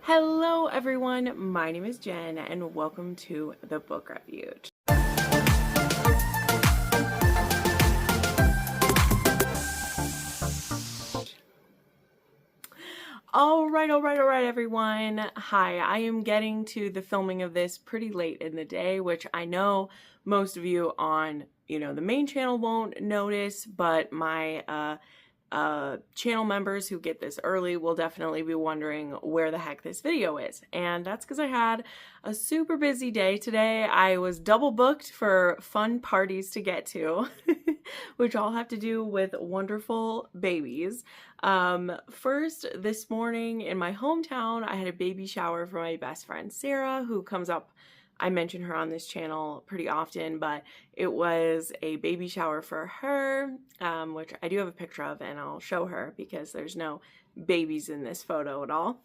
Hello everyone, my name is Jen and welcome to the Book Refuge. All right, everyone. Hi, I am getting to the filming of this pretty late in the day, which I know most of you on, the main channel won't notice, but my channel members who get this early will definitely be wondering where the heck this video is. And that's because I had a super busy day today. I was double booked for fun parties to get to, which all have to do with wonderful babies. First, this morning in my hometown, I had a baby shower for my best friend, Sarah, who comes up. I mention her on this channel pretty often, but it was a baby shower for her, which I do have a picture of and I'll show her because there's no babies in this photo at all.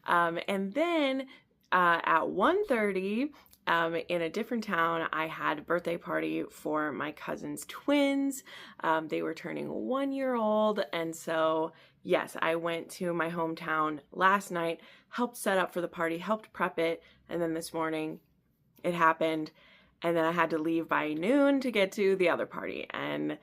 And then at 1:30, in a different town, I had a birthday party for my cousin's twins. They were turning 1 year old. And so, yes, I went to my hometown last night, helped set up for the party, helped prep it. And then this morning it happened. And then I had to leave by noon to get to the other party. And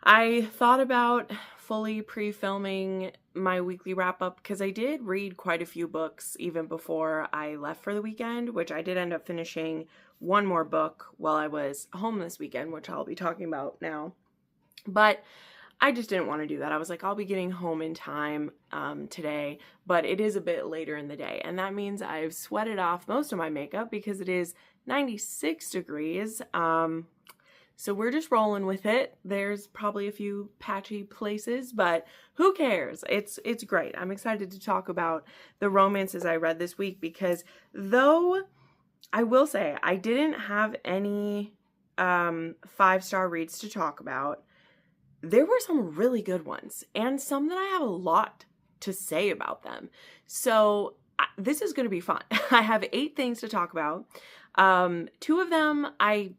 I thought about fully pre-filming my weekly wrap-up because I did read quite a few books even before I left for the weekend, which I did end up finishing one more book while I was home this weekend, which I'll be talking about now. But I just didn't want to do that. I was like, I'll be getting home in time today, but it is a bit later in the day. And that means I've sweated off most of my makeup because it is 96 degrees. So we're just rolling with it. There's probably a few patchy places, but who cares? It's great. I'm excited to talk about the romances I read this week because though I will say I didn't have any 5-star reads to talk about, there were some really good ones and some that I have a lot to say about them. So this is going to be fun. I have 8 things to talk about. 2 of them I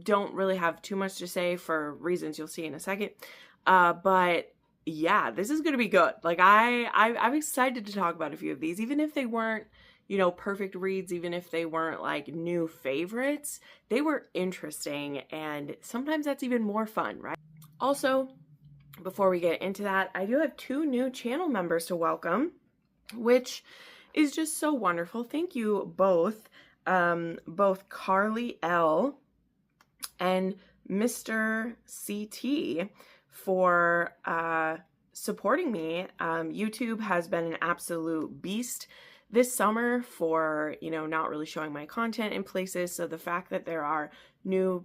don't really have too much to say for reasons you'll see in a second. But yeah, this is going to be good. Like I'm excited to talk about a few of these, even if they weren't, perfect reads, even if they weren't like new favorites, they were interesting. And sometimes that's even more fun, right? Also, before we get into that, I do have 2 new channel members to welcome, which is just so wonderful. Thank you both Carly L and Mr. CT for supporting me. YouTube has been an absolute beast this summer for, not really showing my content in places. So the fact that there are new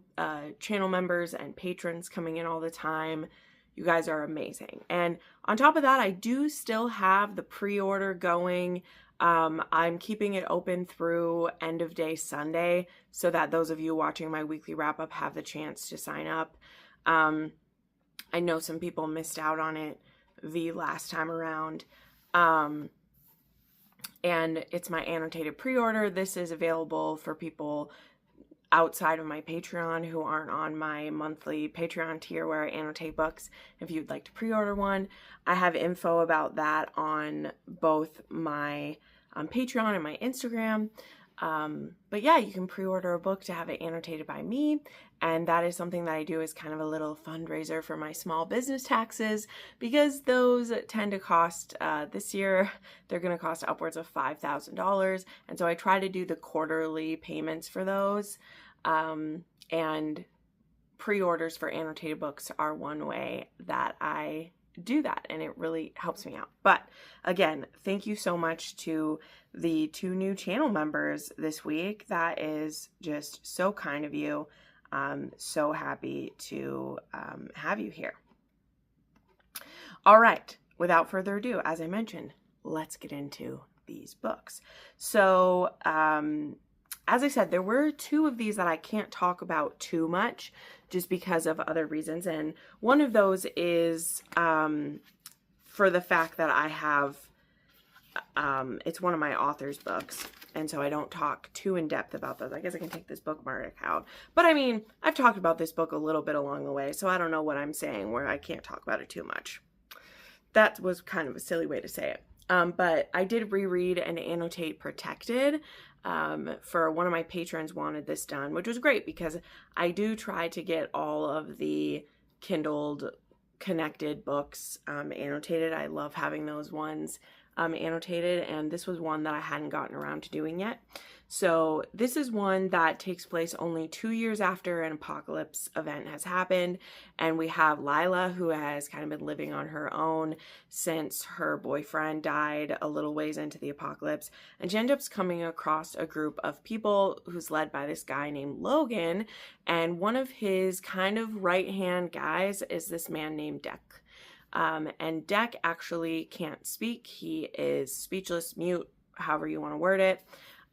channel members and patrons coming in all the time, you guys are amazing. And on top of that, I do still have the pre-order going. I'm keeping it open through end of day Sunday so that those of you watching my weekly wrap up have the chance to sign up. I know some people missed out on it the last time around. And it's my annotated pre-order. This is available for people outside of my Patreon who aren't on my monthly Patreon tier where I annotate books. If you'd like to pre-order one, I have info about that on both my Patreon and my Instagram. But yeah, you can pre-order a book to have it annotated by me. And that is something that I do as kind of a little fundraiser for my small business taxes because those tend to cost, this year, they're going to cost upwards of $5,000. And so I try to do the quarterly payments for those. And pre-orders for annotated books are one way that I do that, and it really helps me out. But again, thank you so much to the 2 new channel members this week. That is just so kind of you. I'm so happy to have you here. All right, without further ado, as I mentioned, let's get into these books. So as I said, there were 2 of these that I can't talk about too much just because of other reasons. And one of those is for the fact that I have, it's one of my author's books. And so I don't talk too in depth about those. I guess I can take this bookmark out. But I mean, I've talked about this book a little bit along the way, so I don't know what I'm saying where I can't talk about it too much. That was kind of a silly way to say it. But I did reread and annotate Protected. For one of my patrons wanted this done, which was great because I do try to get all of the Kindled connected books annotated. I love having those ones annotated, and this was one that I hadn't gotten around to doing yet. So this is one that takes place only 2 years after an apocalypse event has happened, and we have Lila, who has kind of been living on her own since her boyfriend died a little ways into the apocalypse, and she ends up coming across a group of people who's led by this guy named Logan, and one of his kind of right-hand guys is this man named Deck. And Deck actually can't speak. He is speechless, mute, however you want to word it.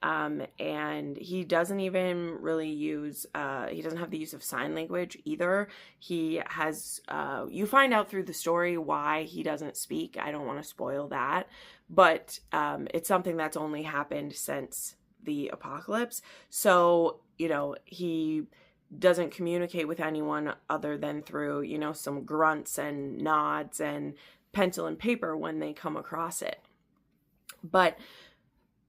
And he doesn't even really use, he doesn't have the use of sign language either. He has, you find out through the story why he doesn't speak. I don't want to spoil that, but it's something that's only happened since the apocalypse. So, you know, he doesn't communicate with anyone other than through, you know, some grunts and nods and pencil and paper when they come across it. But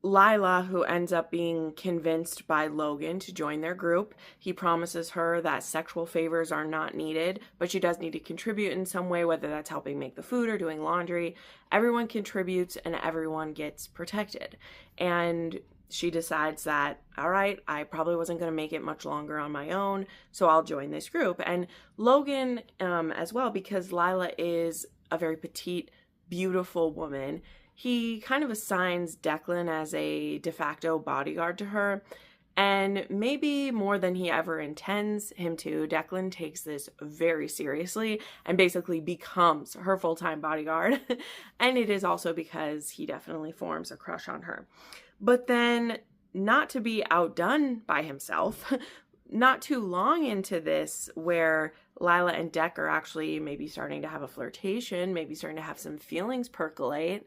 Lila, who ends up being convinced by Logan to join their group, he promises her that sexual favors are not needed, but she does need to contribute in some way, whether that's helping make the food or doing laundry. Everyone contributes and everyone gets protected. And she decides that, all right, I probably wasn't going to make it much longer on my own, so I'll join this group. And Logan as well, because Lila is a very petite, beautiful woman, he kind of assigns Declan as a de facto bodyguard to her. And maybe more than he ever intends him to, Declan takes this very seriously and basically becomes her full-time bodyguard. And it is also because he definitely forms a crush on her. But then, not to be outdone by himself, not too long into this, where Lila and Deck are actually maybe starting to have a flirtation, maybe starting to have some feelings percolate,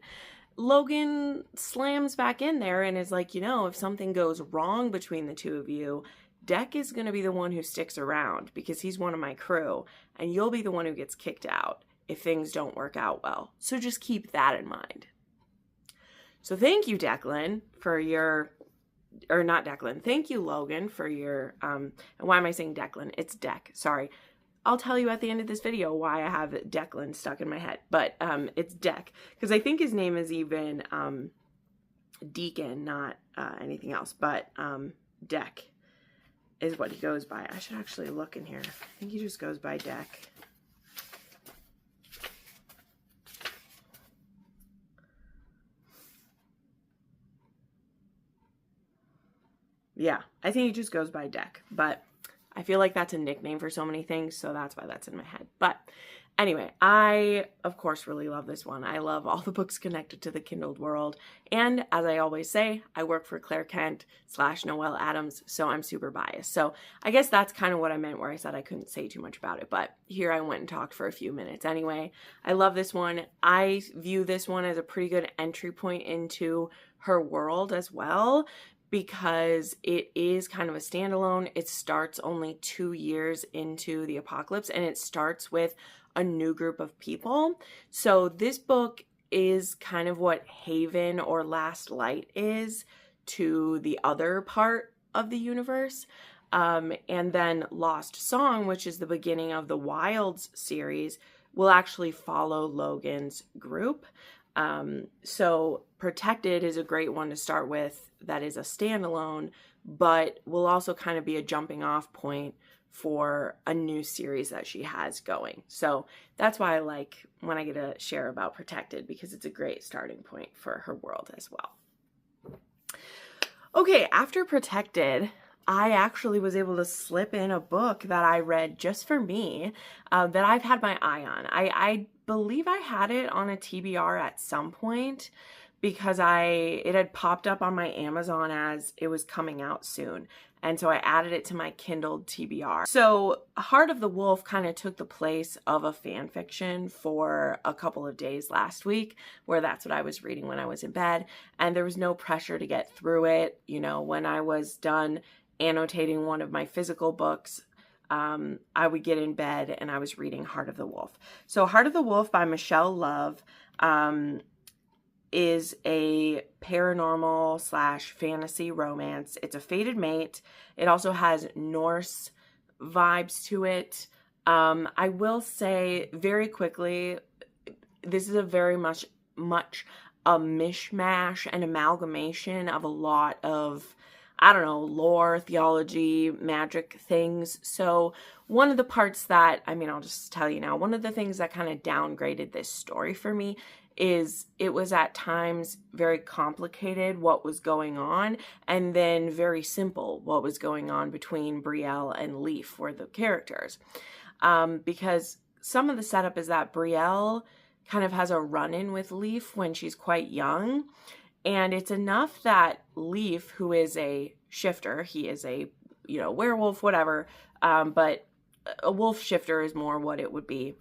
Logan slams back in there and is like, you know, if something goes wrong between the two of you, Deck is going to be the one who sticks around because he's one of my crew, and you'll be the one who gets kicked out if things don't work out well. So just keep that in mind. So thank you, Declan, for your, or not Declan, thank you, Logan, for your, and why am I saying Declan? It's Deck, sorry. I'll tell you at the end of this video why I have Declan stuck in my head, but it's Deck, because I think his name is even Deacon, not anything else, but Deck is what he goes by. I should actually look in here. I think he just goes by Deck. Yeah, I think he just goes by Deck, but I feel like that's a nickname for so many things, so that's why that's in my head. But anyway, I, of course, really love this one. I love all the books connected to the Kindled world. And as I always say, I work for Claire Kent / Noelle Adams, so I'm super biased. So I guess that's kind of what I meant where I said I couldn't say too much about it. But here I went and talked for a few minutes. Anyway, I love this one. I view this one as a pretty good entry point into her world as well, because it is kind of a standalone. It starts only 2 years into the apocalypse, and it starts with a new group of people. So this book is kind of what Haven or Last Light is to the other part of the universe. And then Lost Song, which is the beginning of the Wilds series, will actually follow Logan's group. So Protected is a great one to start with that is a standalone, but will also kind of be a jumping off point for a new series that she has going. So that's why I like when I get to share about Protected, because it's a great starting point for her world as well. Okay, after Protected, I actually was able to slip in a book that I read just for me that I've had my eye on. I believe I had it on a TBR at some point because it had popped up on my Amazon as it was coming out soon. And so I added it to my Kindle TBR. So Heart of the Wolf kind of took the place of a fan fiction for a couple of days last week, where that's what I was reading when I was in bed. And there was no pressure to get through it. You know, when I was done annotating one of my physical books, I would get in bed and I was reading Heart of the Wolf. So Heart of the Wolf by Michelle Love is a paranormal / fantasy romance. It's a fated mate. It also has Norse vibes to it. I will say very quickly, this is a very much a mishmash and amalgamation of a lot of, I don't know, lore, theology, magic things. So one of the parts that, I'll just tell you now, one of the things that kind of downgraded this story for me is it was at times very complicated what was going on, and then very simple what was going on between Brielle and Leaf were the characters. Because some of the setup is that Brielle kind of has a run-in with Leaf when she's quite young, and it's enough that Leaf, who is a shifter, he is a, werewolf, whatever, but a wolf shifter is more what it would be.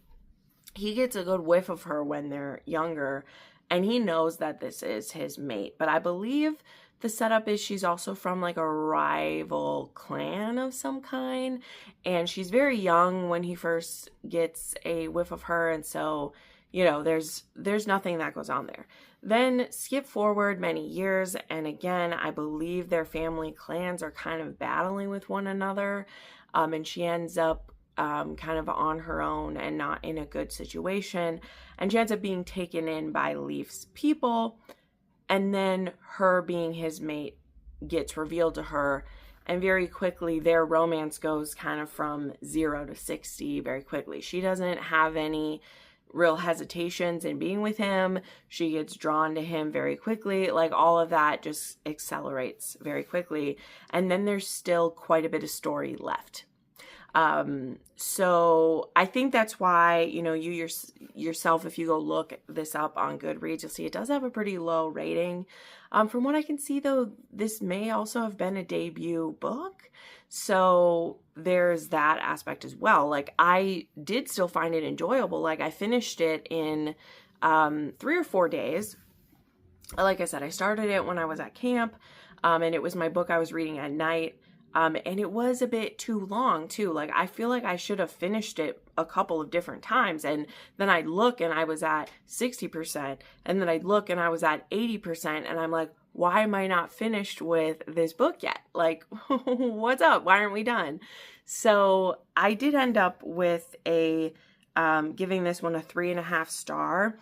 He gets a good whiff of her when they're younger, and he knows that this is his mate. But I believe the setup is she's also from like a rival clan of some kind, and she's very young when he first gets a whiff of her, and so, there's nothing that goes on there. Then skip forward many years, and again, I believe their family clans are kind of battling with one another, and she ends up kind of on her own and not in a good situation, and she ends up being taken in by Leaf's people, and then her being his mate gets revealed to her, and very quickly their romance goes kind of from 0 to 60 very quickly. She doesn't have any real hesitations in being with him. She gets drawn to him very quickly. Like, all of that just accelerates very quickly, and then there's still quite a bit of story left. So I think that's why, you yourself, if you go look this up on Goodreads, you'll see it does have a pretty low rating. From what I can see, though, this may also have been a debut book. So there's that aspect as well. Like, I did still find it enjoyable. Like, I finished it in 3 or 4 days. Like I said, I started it when I was at camp, and it was my book I was reading at night. And it was a bit too long too. Like, I feel like I should have finished it a couple of different times, and then I'd look and I was at 60%, and then I'd look and I was at 80%, and I'm like, why am I not finished with this book yet? Like, what's up? Why aren't we done? So I did end up with giving this one a 3.5 star.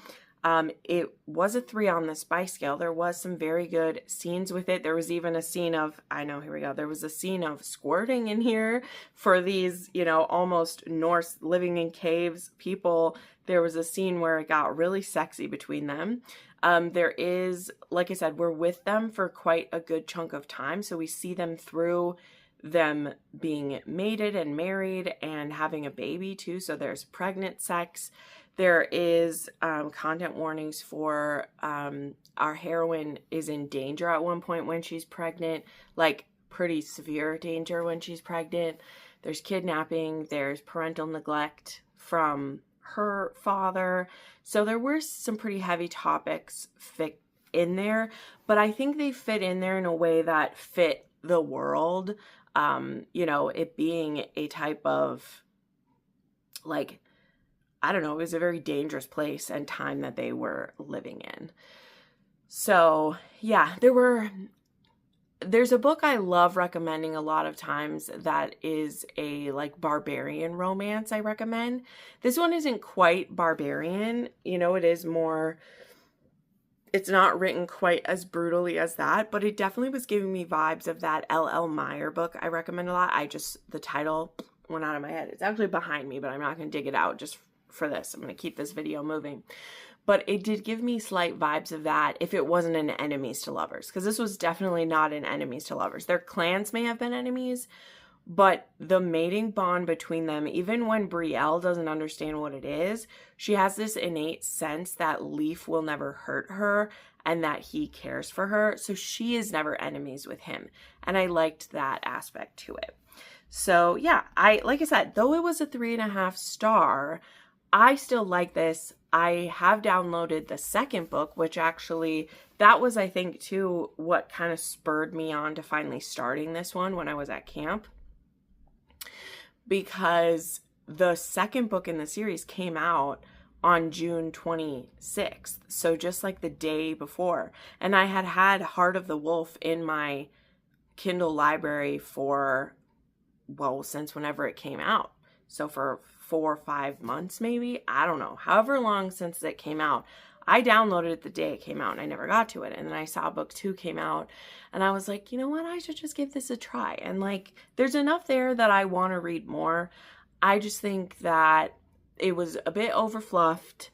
It was a 3 on the spice scale. There was some very good scenes with it. There was even a scene of, there was a scene of squirting in here for these, almost Norse living in caves people. There was a scene where it got really sexy between them. There is, like I said, we're with them for quite a good chunk of time. So we see them through them being mated and married and having a baby too. So there's pregnant sex. There is content warnings for our heroine is in danger at one point when she's pregnant, like pretty severe danger when she's pregnant. There's kidnapping. There's parental neglect from her father. So there were some pretty heavy topics fit in there, but I think they fit in there in a way that fit the world. It being a type of, like, I don't know, it was a very dangerous place and time that they were living in. So yeah, there's a book I love recommending a lot of times that is a like barbarian romance I recommend. This one isn't quite barbarian, it is more, it's not written quite as brutally as that, but it definitely was giving me vibes of that L.L. Meyer book I recommend a lot. The title went out of my head. It's actually behind me, but I'm not going to dig it out just for this. I'm going to keep this video moving. But it did give me slight vibes of that if it wasn't an enemies to lovers, because this was definitely not an enemies to lovers. Their clans may have been enemies, but the mating bond between them, even when Brielle doesn't understand what it is, she has this innate sense that Leaf will never hurt her and that he cares for her. So she is never enemies with him. And I liked that aspect to it. So yeah, like I said, though it was a 3.5 star, I still like this. I have downloaded the second book, which actually, that was, I think, too, what kind of spurred me on to finally starting this one when I was at camp. Because the second book in the series came out on June 26th. So just like the day before. And I had Heart of the Wolf in my Kindle library for, well, since whenever it came out. So for 4 or 5 months, maybe, I don't know, however long since it came out. I downloaded it the day it came out and I never got to it. And then I saw book 2 came out and I was like, you know what? I should just give this a try. And like, there's enough there that I want to read more. I just think that it was a bit overfluffed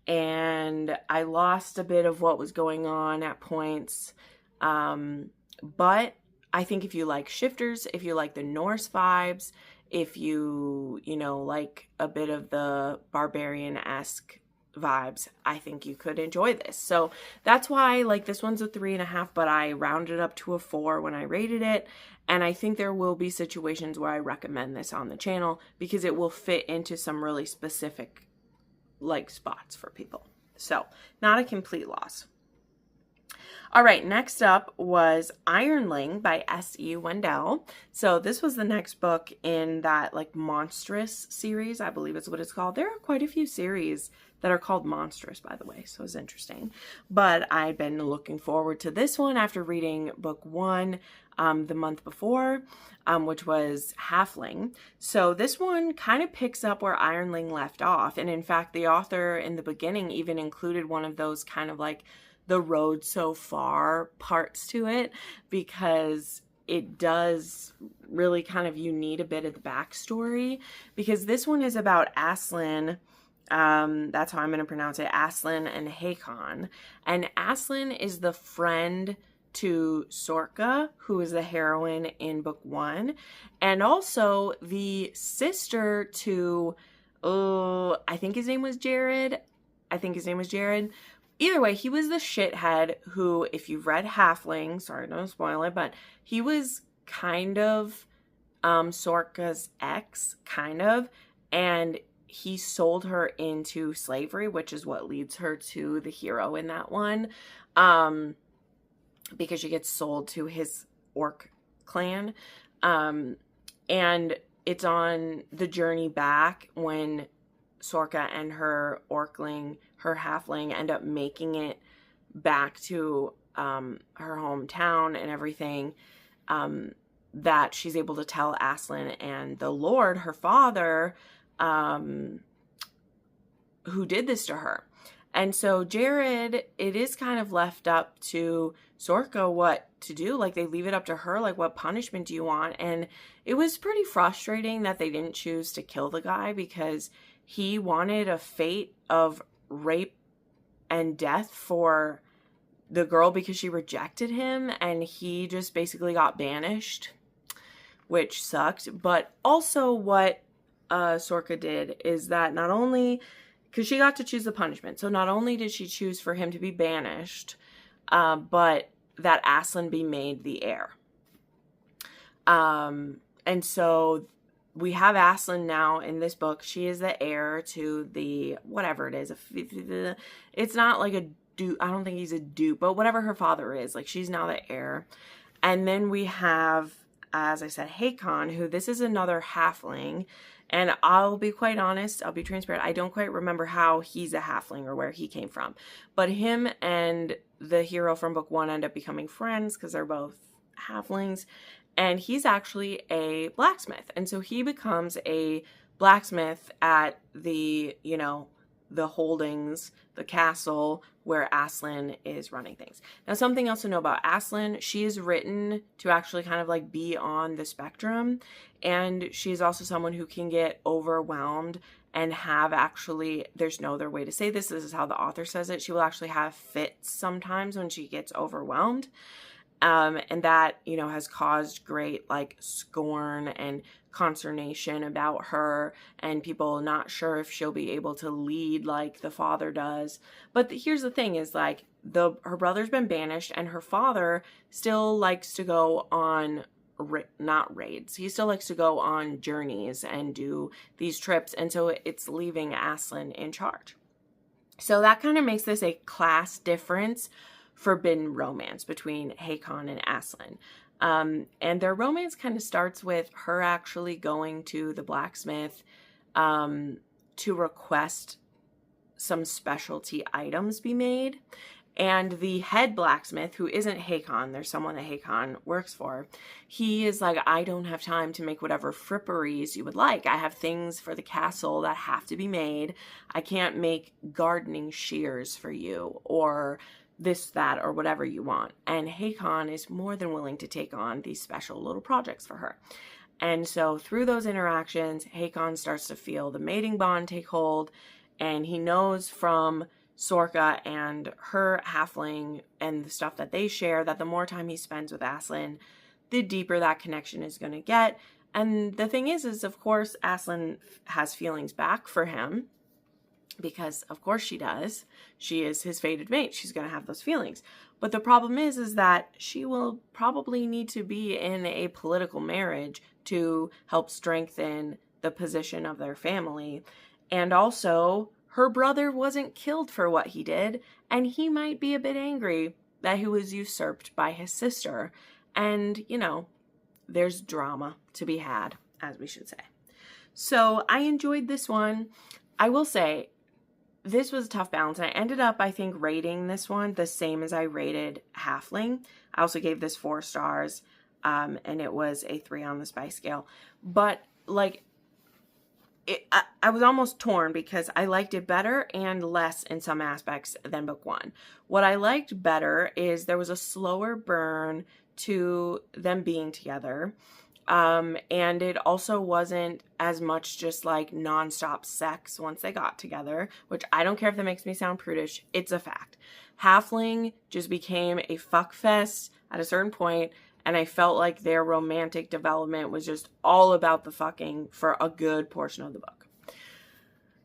and I lost a bit of what was going on at points. But I think if you like shifters, if you like the Norse vibes, if you like a bit of the barbarian-esque vibes, I think you could enjoy this. So that's why, like, this one's a 3.5, but I rounded up to a 4 when I rated it. And I think there will be situations where I recommend this on the channel because it will fit into some really specific, like, spots for people. So not a complete loss. All right, next up was Ironling by S.E. Wendell. So this was the next book in that like Monstrous series, I believe is what it's called. There are quite a few series that are called Monstrous, by the way, so it's interesting. But I've been looking forward to this one after reading book 1 the month before, which was Halfling. So this one kind of picks up where Ironling left off. And in fact, the author in the beginning even included one of those kind of like the road so far parts to it, because it does really kind of, you need a bit of the backstory, because this one is about Aslan. That's how I'm going to pronounce it, Aslan and Hakon. And Aslan is the friend to Sorka, who is the heroine in book 1, and also the sister to, I think his name was Jared. Either way, he was the shithead who, if you've read Halfling, sorry, don't spoil it, but he was kind of Sorka's ex, kind of, and he sold her into slavery, which is what leads her to the hero in that one, because she gets sold to his orc clan, and it's on the journey back when Sorka and her orcling, her halfling, end up making it back to her hometown and everything, that she's able to tell Aslan and the Lord, her father, who did this to her. And so Jared, it is kind of left up to Sorka what to do. Like, they leave it up to her, like, what punishment do you want? And it was pretty frustrating that they didn't choose to kill the guy, because he wanted a fate of rape and death for the girl because she rejected him, and he just basically got banished, which sucked. But also what Sorka did is that not only, because she got to choose the punishment, so not only did she choose for him to be banished, but that Aslan be made the heir. And so we have Aslan now in this book. She is the heir to the, whatever it is. It's not like a dupe. I don't think he's a dupe, but whatever her father is, like, she's now the heir. And then we have, as I said, Hakon, who, this is another halfling. And I'll be quite honest, I'll be transparent, I don't quite remember how he's a halfling or where he came from. But him and the hero from book 1 end up becoming friends because they're both halflings. And he's actually a blacksmith. And so he becomes a blacksmith at the, the holdings, the castle where Aslan is running things. Now, something else to know about Aslan, she is written to actually kind of like be on the spectrum. And she's also someone who can get overwhelmed and have actually, there's no other way to say this, this is how the author says it, she will actually have fits sometimes when she gets overwhelmed. And that, has caused great, like, scorn and consternation about her, and people not sure if she'll be able to lead like the father does. But here's the thing is, like, her brother's been banished, and her father still likes to go on, not raids, he still likes to go on journeys and do these trips, and so it's leaving Aslan in charge. So that kind of makes this a class difference, forbidden romance between Hakon and Aslan. And their romance kind of starts with her actually going to the blacksmith to request some specialty items be made. And the head blacksmith, who isn't Hakon, there's someone that Hakon works for, he is like, I don't have time to make whatever fripperies you would like. I have things for the castle that have to be made. I can't make gardening shears for you, or this, that, or whatever you want. And Hakon is more than willing to take on these special little projects for her. And so through those interactions, Hakon starts to feel the mating bond take hold, and he knows from Sorka and her halfling and the stuff that they share that the more time he spends with Aslan, the deeper that connection is going to get. And the thing is of course, Aslan has feelings back for him, because of course she does. She is his fated mate. She's going to have those feelings. But the problem is that she will probably need to be in a political marriage to help strengthen the position of their family. And also, her brother wasn't killed for what he did, and he might be a bit angry that he was usurped by his sister. And, you know, there's drama to be had, as we should say. So I enjoyed this one. I will say, this was a tough balance. I ended up, I think, rating this one the same as I rated Halfling. I also gave this 4 stars, and it was a 3 on the spice scale. But, like, I was almost torn because I liked it better and less in some aspects than book 1. What I liked better is there was a slower burn to them being together. And it also wasn't as much just like nonstop sex once they got together, which I don't care if that makes me sound prudish. It's a fact. Halfling just became a fuck fest at a certain point, and I felt like their romantic development was just all about the fucking for a good portion of the book.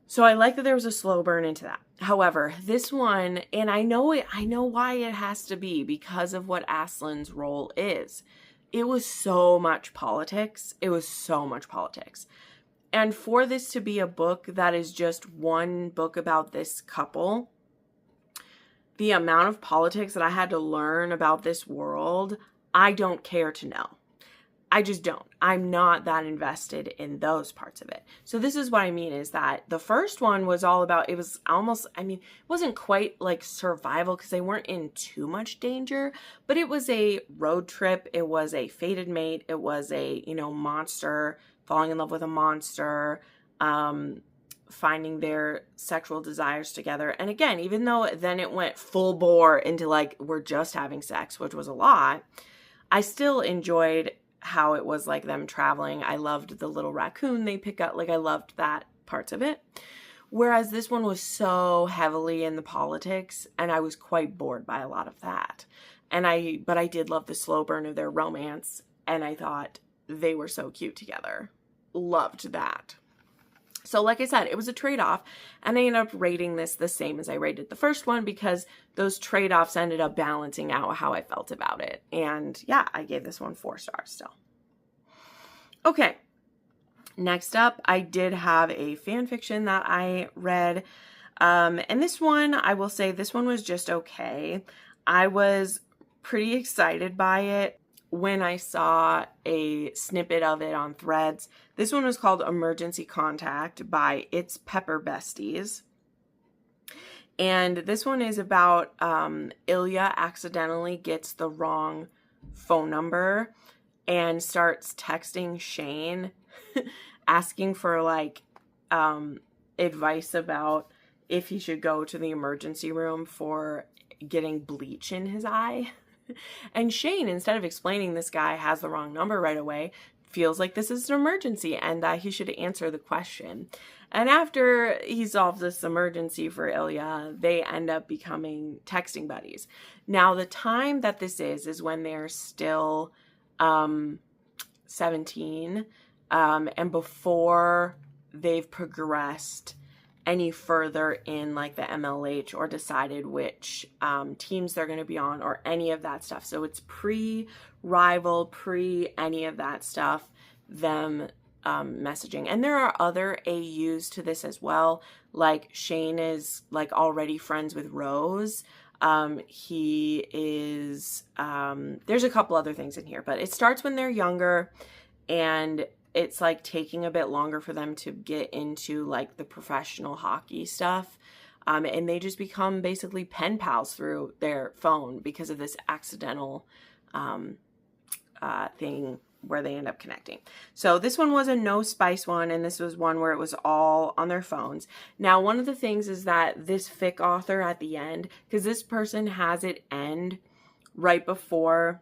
So I like that there was a slow burn into that. However, this one, and I know why it has to be because of what Aslan's role is. It was so much politics. It was so much politics. And for this to be a book that is just one book about this couple, the amount of politics that I had to learn about this world, I don't care to know. I just don't. I'm not that invested in those parts of it. So this is what I mean is that the first one was all about, it was almost, I mean, it wasn't quite like survival because they weren't in too much danger, but it was a road trip. It was a fated mate. It was a, monster, falling in love with a monster, finding their sexual desires together. And again, even though then it went full bore into like, we're just having sex, which was a lot, I still enjoyed how it was like them traveling. I loved the little raccoon they pick up. Like I loved that parts of it. Whereas this one was so heavily in the politics and I was quite bored by a lot of that. But I did love the slow burn of their romance and I thought they were so cute together. Loved that. So like I said, it was a trade-off, and I ended up rating this the same as I rated the first one because those trade-offs ended up balancing out how I felt about it. And yeah, I gave this one 4 stars still. Okay, next up, I did have a fan fiction that I read, and this one, I will say this one was just okay. I was pretty excited by it when I saw a snippet of it on Threads. This one was called Emergency Contact by It's Pepper Besties. And this one is about Ilya accidentally gets the wrong phone number and starts texting Shane asking for like advice about if he should go to the emergency room for getting bleach in his eye. And Shane, instead of explaining this guy has the wrong number right away, feels like this is an emergency and that he should answer the question. And after he solves this emergency for Ilya, they end up becoming texting buddies. Now, the time that this is when they're still 17 and before they've progressed any further in like the MLH or decided which teams they're going to be on or any of that stuff. So it's pre-rival, any of that stuff, them messaging. And there are other AUs to this as well. Like Shane is like already friends with Rose. He is, there's a couple other things in here, but it starts when they're younger and it's like taking a bit longer for them to get into like the professional hockey stuff. and they just become basically pen pals through their phone because of this accidental thing where they end up connecting. So this one was a no spice one, and this was one where it was all on their phones. Now, one of the things is that this fic author at the end, because this person has it end right before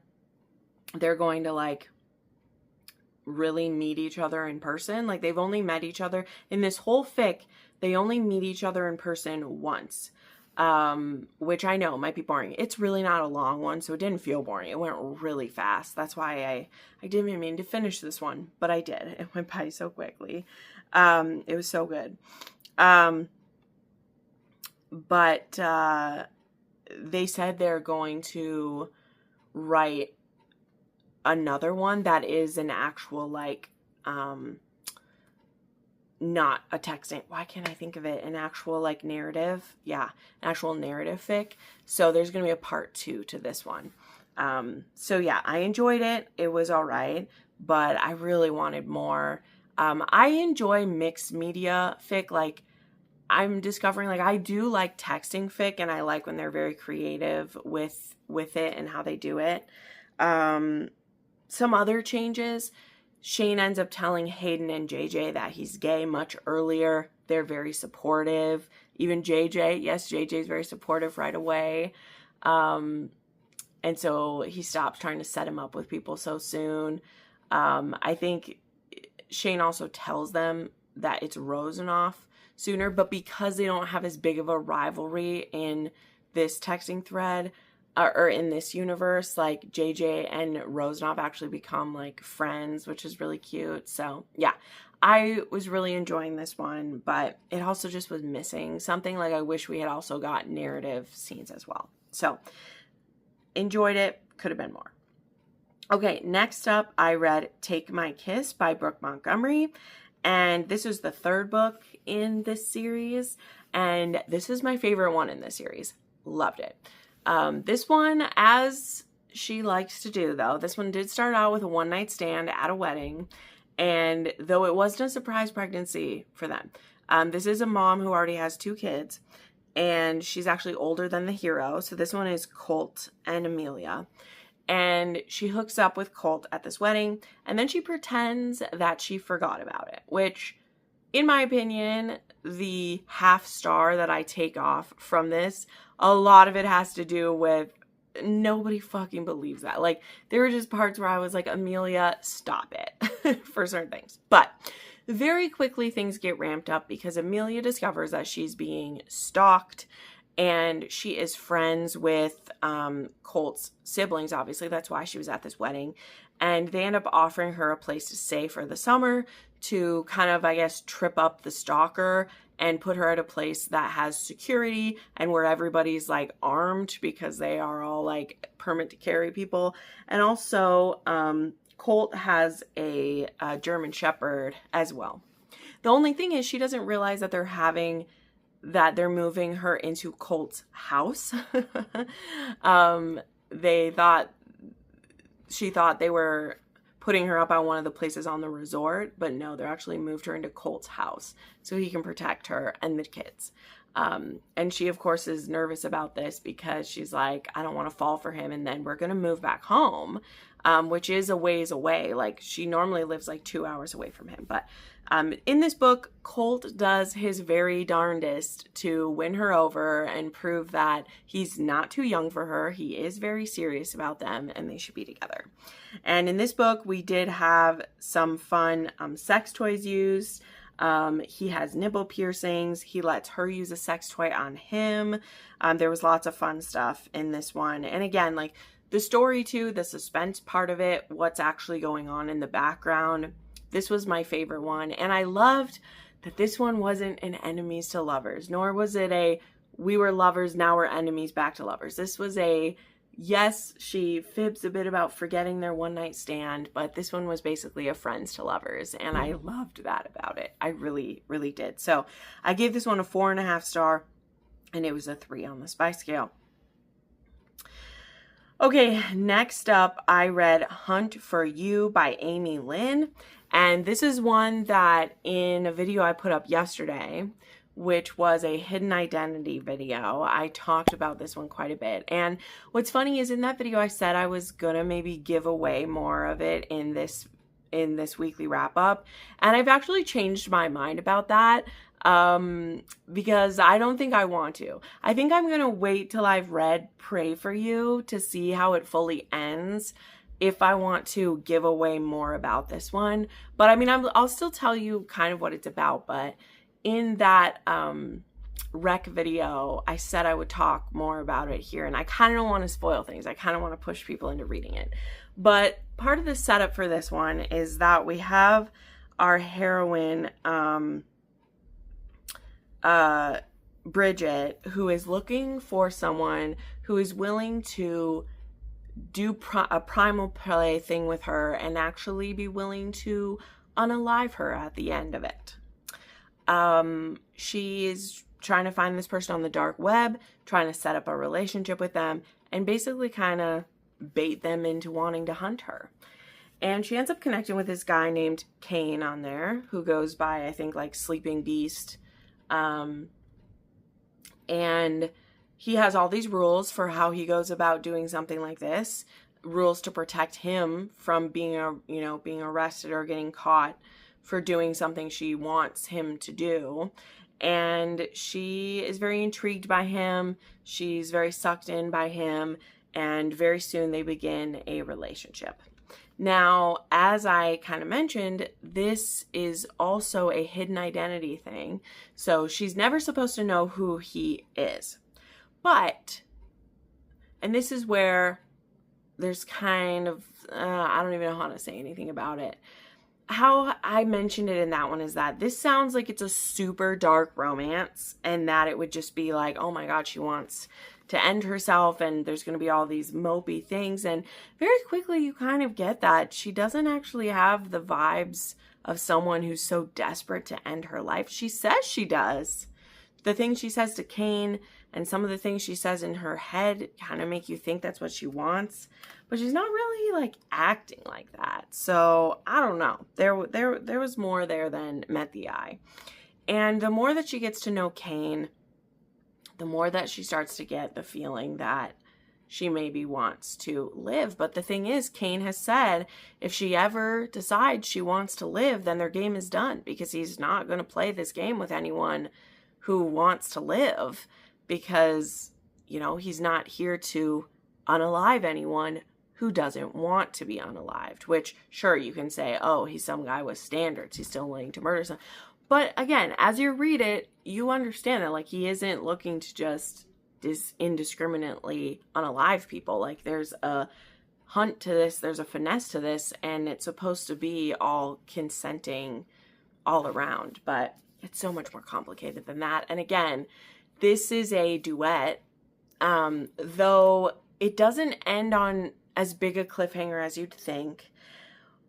they're going to like really meet each other in person. Like, they've only met each other in this whole fic. They only meet each other in person once, which I know might be boring. It's really not a long one, so it didn't feel boring. It went really fast. That's why I didn't even mean to finish this one, but I did. It went by so quickly. It was so good. But they said they're going to write another one that is an actual, like, not a texting. Why can't I think of it? An actual, like, narrative. Yeah, an actual narrative fic. So there's going to be a part 2 to this one. So yeah, I enjoyed it. It was all right, but I really wanted more. I enjoy mixed media fic. Like, I'm discovering, like, I do like texting fic, and I like when they're very creative with it and how they do it. Some other changes, Shane ends up telling Hayden and JJ that he's gay much earlier. They're very supportive. Even JJ, yes, JJ's very supportive right away. And so he stops trying to set him up with people so soon. I think Shane also tells them that it's Rosenoff sooner, but because they don't have as big of a rivalry in this texting thread, or in this universe, like, JJ and Rosenoff actually become like friends, which is really cute. So yeah, I was really enjoying this one, but it also just was missing something. Like, I wish we had also got narrative scenes as well. So enjoyed it. Could have been more. Okay, next up, I read Take My Kiss by Brooke Montgomery. And this is the third book in this series. And this is my favorite one in this series. Loved it. This one, as she likes to do, though, this one did start out with a one-night stand at a wedding, and though it wasn't a surprise pregnancy for them, this is a mom who already has 2 kids, and she's actually older than the hero. So this one is Colt and Amelia, and she hooks up with Colt at this wedding, and then she pretends that she forgot about it, which, in my opinion, the half star that I take off from this, a lot of it has to do with nobody fucking believes that. Like, there were just parts where I was like, Amelia, stop it for certain things. But very quickly things get ramped up because Amelia discovers that she's being stalked, and she is friends with Colt's siblings, obviously. That's why she was at this wedding. And they end up offering her a place to stay for the summer to kind of, I guess, trip up the stalker and put her at a place that has security and where everybody's, like, armed because they are all, like, permit to carry people. And also, Colt has a German Shepherd as well. The only thing is she doesn't realize that they're moving her into Colt's house. She thought they were putting her up on one of the places on the resort, but no, they're actually moved her into Colt's house so he can protect her and the kids. And she, of course, is nervous about this because she's like, I don't want to fall for him, and then we're going to move back home, which is a ways away. Like, she normally lives like 2 hours away from him. But in this book, Colt does his very darndest to win her over and prove that he's not too young for her. He is very serious about them, and they should be together. And in this book, we did have some fun sex toys used. He has nipple piercings. He lets her use a sex toy on him. There was lots of fun stuff in this one. And again, like, the story too, the suspense part of it, what's actually going on in the background. This was my favorite one. And I loved that this one wasn't an enemies to lovers, nor was it a we were lovers, now we're enemies back to lovers. This was a, yes, she fibs a bit about forgetting their one night stand, but this one was basically a friends to lovers. And I loved that about it. I really, really did. So I gave this one a 4.5 star, and it was a 3 on the spice scale. Okay, next up, I read Hunt for You by Amy Lynn. And this is one that in a video I put up yesterday, which was a hidden identity video. I talked about this one quite a bit. And what's funny is in that video, I said I was gonna maybe give away more of it in this weekly wrap up. And I've actually changed my mind about that because I don't think I want to. I think I'm gonna wait till I've read Pray For You to see how it fully ends, if I want to give away more about this one. But I mean, I'll still tell you kind of what it's about. But in that rec video, I said I would talk more about it here. And I kind of don't want to spoil things. I kind of want to push people into reading it. But part of the setup for this one is that we have our heroine, Bridget, who is looking for someone who is willing to do a primal play thing with her and actually be willing to unalive her at the end of it. She is trying to find this person on the dark web, trying to set up a relationship with them, and basically kind of bait them into wanting to hunt her. And she ends up connecting with this guy named Kane on there, who goes by, I think, like Sleeping Beast. And he has all these rules for how he goes about doing something like this, rules to protect him from being arrested or getting caught for doing something she wants him to do. And she is very intrigued by him. She's very sucked in by him. And very soon they begin a relationship. Now, as I kind of mentioned, this is also a hidden identity thing. So she's never supposed to know who he is. But, and this is where there's kind of, I don't even know how to say anything about it. How I mentioned it in that one is that this sounds like it's a super dark romance, and that it would just be like, oh my God, she wants to end herself, and there's going to be all these mopey things. And very quickly you kind of get that she doesn't actually have the vibes of someone who's so desperate to end her life. She says she does. The things she says to Kane and some of the things she says in her head kind of make you think that's what she wants, but she's not really like acting like that. So I don't know. There was more there than met the eye. And the more that she gets to know Kane, the more that she starts to get the feeling that she maybe wants to live. But the thing is, Kane has said if she ever decides she wants to live, then their game is done, because he's not going to play this game with anyone who wants to live, because, you know, he's not here to unalive anyone who doesn't want to be unalived. Which, sure, you can say, oh, he's some guy with standards, he's still willing to murder someone. But again, as you read it, you understand that, like, he isn't looking to just indiscriminately unalive people. Like, there's a hunt to this, there's a finesse to this, and it's supposed to be all consenting all around. But it's so much more complicated than that. And again, this is a duet, though it doesn't end on as big a cliffhanger as you'd think.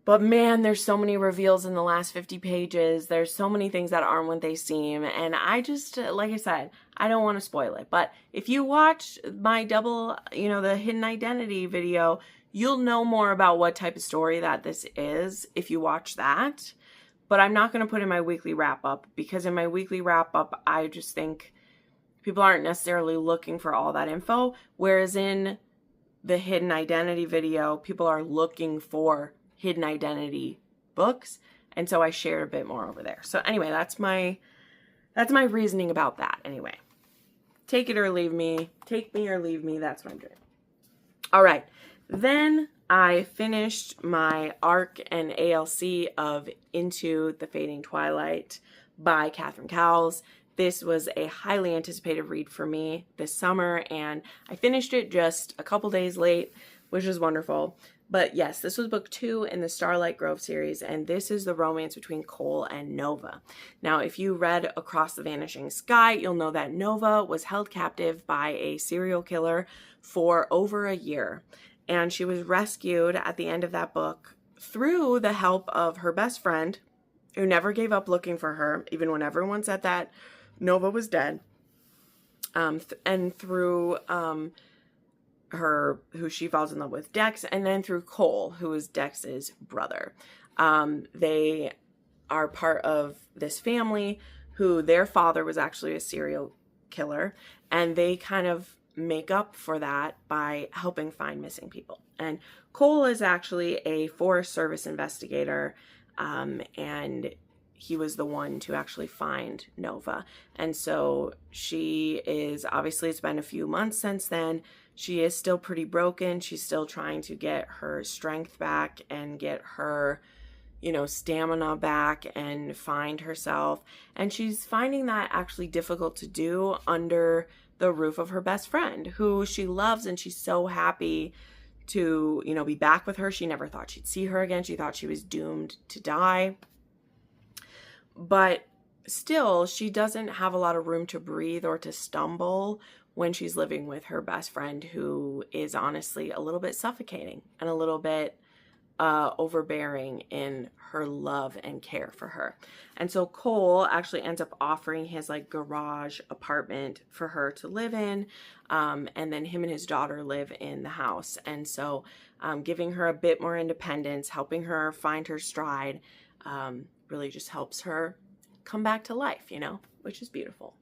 But man, there's so many reveals in the last 50 pages. There's so many things that aren't what they seem. And I just, like I said, I don't want to spoil it. But if you watch my the hidden identity video, you'll know more about what type of story that this is if you watch that. But I'm not going to put in my weekly wrap up, because in my weekly wrap up, I just think people aren't necessarily looking for all that info. Whereas in the hidden identity video, people are looking for hidden identity books. And so I shared a bit more over there. So anyway, that's my reasoning about that. Anyway, take it or leave me. Take me or leave me. That's what I'm doing. All right. Then I finished my ARC and ALC of Into the Fading Twilight by Catherine Cowles. This was a highly anticipated read for me this summer, and I finished it just a couple days late, which is wonderful. But yes, this was book 2 in the Starlight Grove series, and this is the romance between Cole and Nova. Now, if you read Across the Vanishing Sky, you'll know that Nova was held captive by a serial killer for over a year. And she was rescued at the end of that book through the help of her best friend, who never gave up looking for her, even when everyone said that Nova was dead. And through who she falls in love with, Dex, and then through Cole, who is Dex's brother. They are part of this family who their father was actually a serial killer, and they kind of make up for that by helping find missing people. And Cole is actually a Forest Service investigator, and he was the one to actually find Nova. And so she is, obviously it's been a few months since then. She is still pretty broken. She's still trying to get her strength back and get her, you know, stamina back and find herself. And she's finding that actually difficult to do under the roof of her best friend, who she loves, and she's so happy to, you know, be back with her. She never thought she'd see her again. She thought she was doomed to die. But still, she doesn't have a lot of room to breathe or to stumble when she's living with her best friend, who is honestly a little bit suffocating and a little bit overbearing in her love and care for her. And so Cole actually ends up offering his like garage apartment for her to live in, and then him and his daughter live in the house. And so giving her a bit more independence, helping her find her stride, really just helps her come back to life, you know, which is beautiful.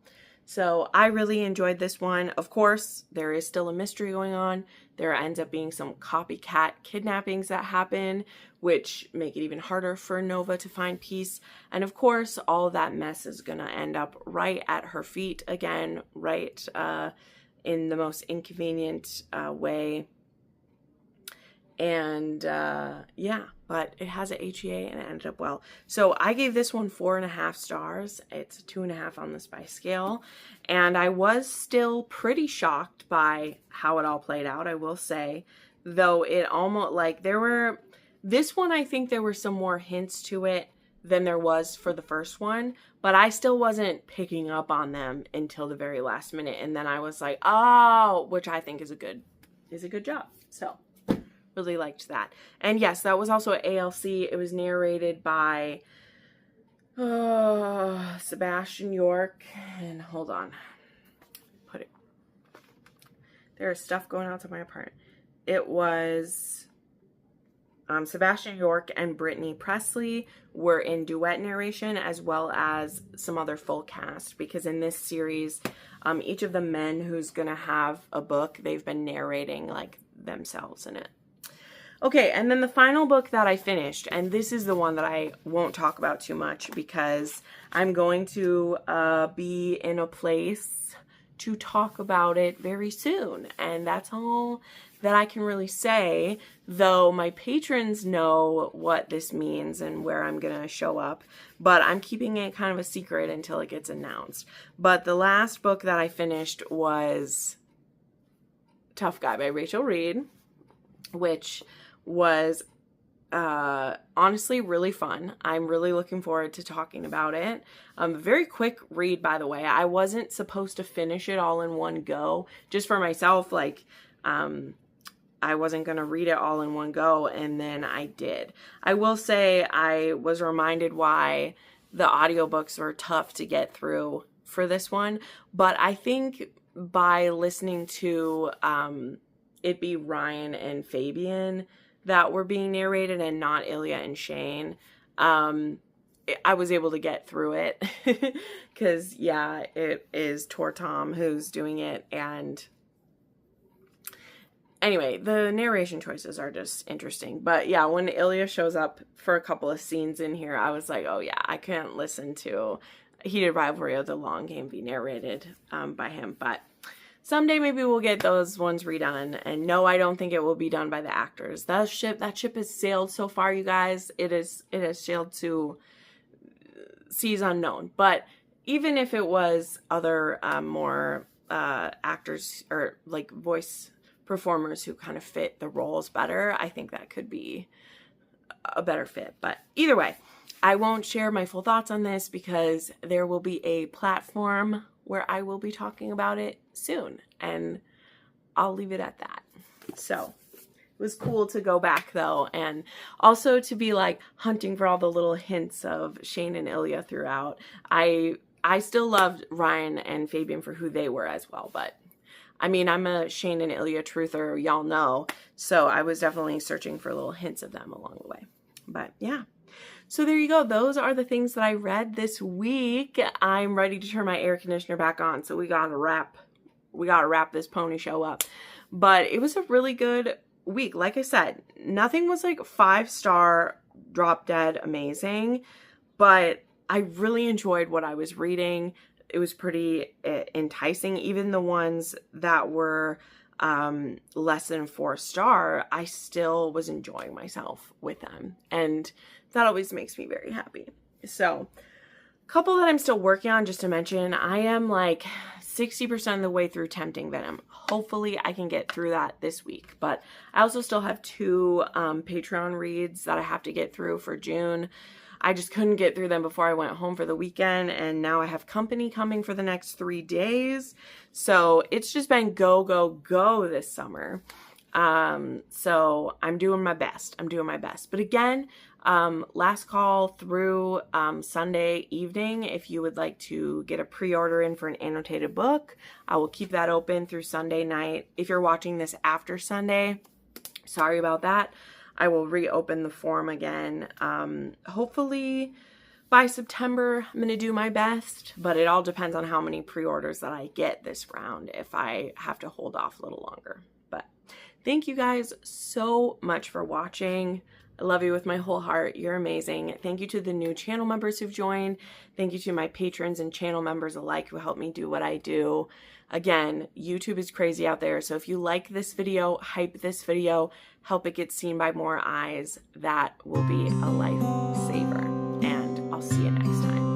So I really enjoyed this one. Of course, there is still a mystery going on. There ends up being some copycat kidnappings that happen, which make it even harder for Nova to find peace. And of course, all of that mess is going to end up right at her feet again, right in the most inconvenient way. And yeah, but it has an HEA and it ended up well. So I gave this one 4.5 stars. It's a 2.5 on the Spice scale. And I was still pretty shocked by how it all played out, I will say. Though it almost, like, this one, I think there were some more hints to it than there was for the first one. But I still wasn't picking up on them until the very last minute. And then I was like, oh, which I think is a good job. So really liked that. And yes, that was also ALC. It was narrated by Sebastian York. And hold on. There's stuff going out to my apartment. It was Sebastian York and Brittany Presley were in duet narration, as well as some other full cast, because in this series, each of the men who's gonna have a book, they've been narrating like themselves in it. Okay, and then the final book that I finished, and this is the one that I won't talk about too much because I'm going to be in a place to talk about it very soon. And that's all that I can really say, though my patrons know what this means and where I'm going to show up. But I'm keeping it kind of a secret until it gets announced. But the last book that I finished was Tough Guy by Rachel Reed, which was honestly really fun. I'm really looking forward to talking about it. Very quick read, by the way. I wasn't supposed to finish it all in one go, just for myself. Like, I wasn't going to read it all in one go, and then I did. I will say I was reminded why the audiobooks were tough to get through for this one, but I think by listening to it be Ryan and Fabian that were being narrated and not Ilya and Shane, I was able to get through it because, yeah, it is Tom who's doing it. And anyway, the narration choices are just interesting. But yeah, when Ilya shows up for a couple of scenes in here, I was like, oh yeah, I can't listen to Heated Rivalry of the Long Game be narrated by him. But someday maybe we'll get those ones redone. And no, I don't think it will be done by the actors. That ship has sailed so far, you guys. It has sailed to seas unknown. But even if it was other more actors or like voice performers who kind of fit the roles better, I think that could be a better fit. But either way, I won't share my full thoughts on this because there will be a platform where I will be talking about it soon, and I'll leave it at that. So it was cool to go back though, and also to be like hunting for all the little hints of Shane and Ilya throughout. I still loved Ryan and Fabian for who they were as well, but I mean, I'm a Shane and Ilya truther, y'all know, so I was definitely searching for little hints of them along the way. But yeah. So there you go. Those are the things that I read this week. I'm ready to turn my air conditioner back on, so we gotta wrap this pony show up. But it was a really good week. Like I said, nothing was like 5-star, drop dead amazing, but I really enjoyed what I was reading. It was pretty enticing. Even the ones that were less than 4-star, I still was enjoying myself with them. And that always makes me very happy. So, a couple that I'm still working on, just to mention, I am like 60% of the way through Tempting Venom. Hopefully I can get through that this week. But I also still have 2 Patreon reads that I have to get through for June. I just couldn't get through them before I went home for the weekend, and now I have company coming for the next 3 days. So it's just been go, go, go this summer. So I'm doing my best. But again, last call through Sunday evening. If you would like to get a pre-order in for an annotated book, I will keep that open through Sunday night. If you're watching this after Sunday, sorry about that. I will reopen the form again. Hopefully by September, I'm going to do my best, but it all depends on how many pre-orders that I get this round, if I have to hold off a little longer. But thank you guys so much for watching. I love you with my whole heart. You're amazing. Thank you to the new channel members who've joined. Thank you to my patrons and channel members alike who help me do what I do. Again, YouTube is crazy out there. So if you like this video, hype this video, help it get seen by more eyes, that will be a lifesaver. And I'll see you next time.